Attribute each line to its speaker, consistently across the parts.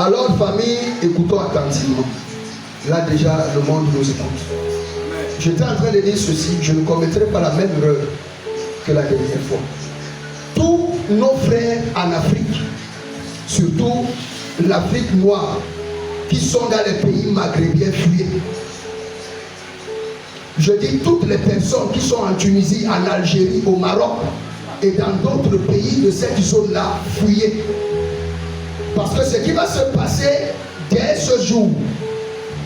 Speaker 1: Alors, famille, écoutons attentivement. Là, déjà, le monde nous écoute. J'étais en train de dire ceci, je ne commettrai pas la même erreur que la dernière fois. Tous nos frères en Afrique, surtout l'Afrique noire, qui sont dans les pays maghrébiens, fuyez. Je dis toutes les personnes qui sont en Tunisie, en Algérie, au Maroc et dans d'autres pays de cette zone-là, fuyez. Parce que ce qui va se passer dès ce jour,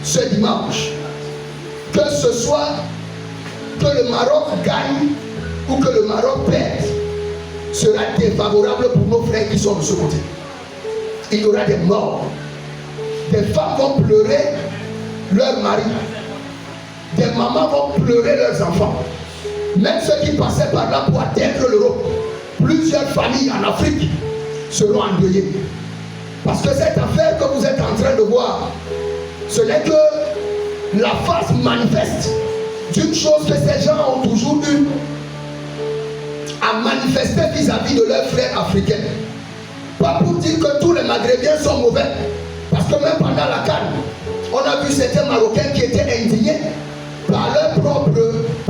Speaker 1: ce dimanche, que ce soit que le Maroc gagne ou que le Maroc perde, sera défavorable pour nos frères qui sont de ce côté. Il y aura des morts. Des femmes vont pleurer leurs maris. Des mamans vont pleurer leurs enfants. Même ceux qui passaient par là pour atteindre l'Europe, plusieurs familles en Afrique seront endeuillées. Parce que cette affaire que vous êtes en train de voir, ce n'est que la face manifeste d'une chose que ces gens ont toujours eu à manifester vis-à-vis de leurs frères africains. Pas pour dire que tous les Maghrébiens sont mauvais. Parce que même pendant la CAN, on a vu certains Marocains qui étaient indignés par leur propre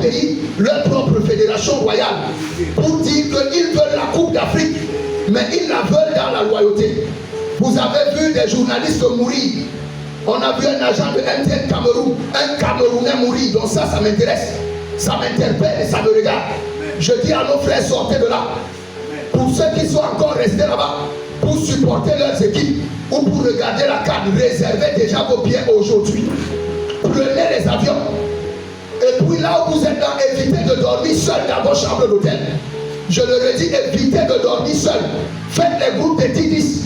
Speaker 1: pays, leur propre fédération royale, pour dire qu'ils veulent la Coupe d'Afrique, mais ils la veulent dans la loyauté. Vous avez vu des journalistes mourir. On a vu un agent de MTN Cameroun, un Camerounais mourir. Donc ça m'intéresse, ça m'interpelle et ça me regarde. Je dis à nos frères, sortez de là. Pour ceux qui sont encore restés là-bas, pour supporter leurs équipes ou pour regarder la CAN, réservez déjà vos billets aujourd'hui. Prenez les avions. Et puis là où vous êtes là, évitez de dormir seul dans vos chambres d'hôtel. Je le redis, évitez de dormir seul. Faites les groupes de 10-10.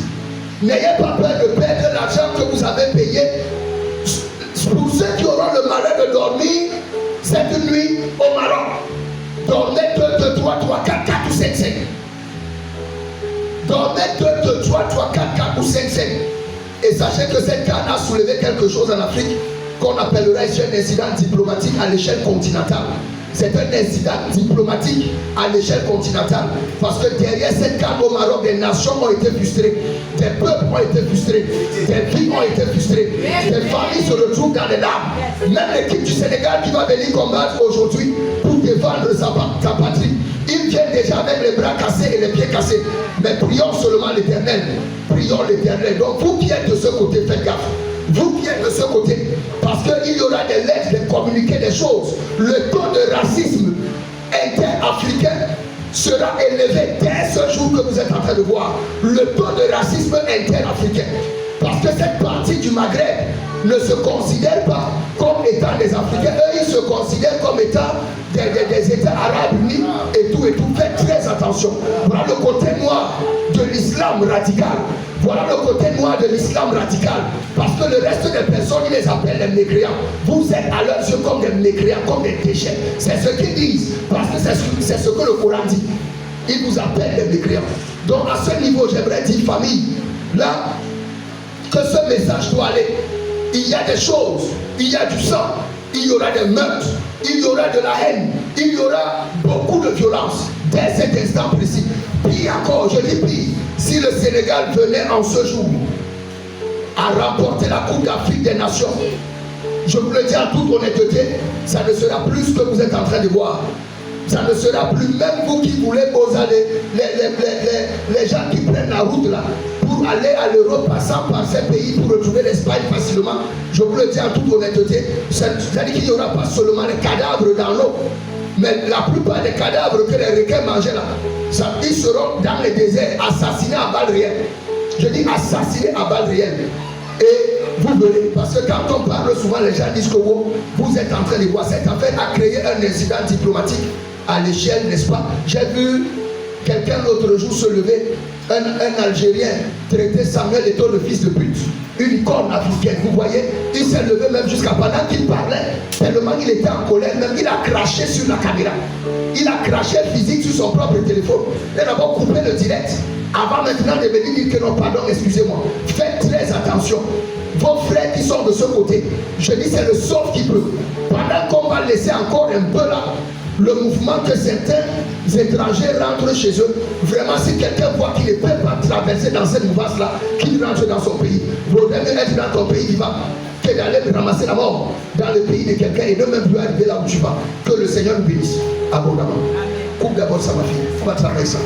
Speaker 1: N'ayez pas peur de perdre l'argent que vous avez payé. Pour ceux qui auront le malheur de dormir cette nuit au Maroc, dormez 2, 2, 3, 3, 4, 4 ou 5, 5. Dormez 2, 2, 3, 3, 4, 4 ou 5, 5. Et sachez que cette canne a soulevé quelque chose en Afrique qu'on appellera ici un incident diplomatique à l'échelle continentale. C'est un incident diplomatique à l'échelle continentale. Parce que derrière cette canne au Maroc, des nations ont été frustrées, des peuples ont été frustrés, des vies ont été frustrées, des familles se retrouvent dans les larmes. Même l'équipe du Sénégal qui va venir combattre aujourd'hui pour défendre sa patrie, ils viennent déjà avec les bras cassés et les pieds cassés. Mais prions seulement l'Éternel. Prions l'Éternel. Donc vous qui êtes de ce côté, faites gaffe. Vous qui êtes de ce côté, parce qu'il y aura des lettres, des communiqués, des choses. Le taux de racisme inter-africain sera élevé dès ce jour que vous êtes en train de voir. Le taux de racisme inter-africain. Parce que cette partie du Maghreb ne se considère pas comme étant des Africains. Eux, ils se considèrent comme étant des États arabes unis et tout. Faites très attention. Voilà le côté noir de l'islam radical. Voilà le côté noir de l'islam radical. Parce que le reste des personnes, ils les appellent les mécréants. Vous êtes à leurs yeux comme des mécréants, comme des déchets. C'est ce qu'ils disent. Parce que c'est ce que le Coran dit. Ils vous appellent les mécréants. Donc à ce niveau, j'aimerais dire, famille, là, que ce message doit aller. Il y a des choses, il y a du sang, il y aura des meurtres, il y aura de la haine, il y aura beaucoup de violence dès cet instant précis. Puis encore, je dis pire, si le Sénégal venait en ce jour à remporter la Coupe d'Afrique des Nations, je vous le dis en toute honnêteté, ça ne sera plus ce que vous êtes en train de voir. Ça ne sera plus, même vous qui voulez poser les gens qui prennent la route là pour aller à l'Europe passant par ces pays pour retrouver l'Espagne facilement. Je vous le dis en toute honnêteté, c'est-à-dire qu'il n'y aura pas seulement les cadavres dans l'eau, mais la plupart des cadavres que les requins mangeaient là, ils seront dans les déserts, assassinés à balles réelles. Je dis assassinés à balles réelles. Et vous verrez, parce que quand on parle souvent, les gens disent que vous êtes en train de voir cette affaire a créé un incident diplomatique à l'échelle, n'est-ce pas? J'ai vu quelqu'un l'autre jour se lever, un Algérien traiter Samuel Eto'o le fils de pute, une icône africaine, vous voyez, il s'est levé même jusqu'à pendant qu'il parlait, tellement il était en colère, même il a craché sur la caméra, il a craché physique sur son propre téléphone, il a d'abord coupé le direct, avant maintenant de venir dire que non, pardon, excusez-moi, faites très attention. Vos frères qui sont de ce côté, je dis c'est le sauve qui peut. Pendant qu'on va laisser encore un peu là, le mouvement que certains étrangers rentrent chez eux. Vraiment, si quelqu'un voit qu'il ne peut pas traverser dans cette mouvance-là, qu'il rentre dans son pays. Vaut mieux être dans ton pays vivant que d'aller ramasser la mort dans le pays de quelqu'un et ne même plus arriver là où tu vas. Que le Seigneur nous bénisse abondamment. Coupe d'abord ça, ma fille. On va travailler ça.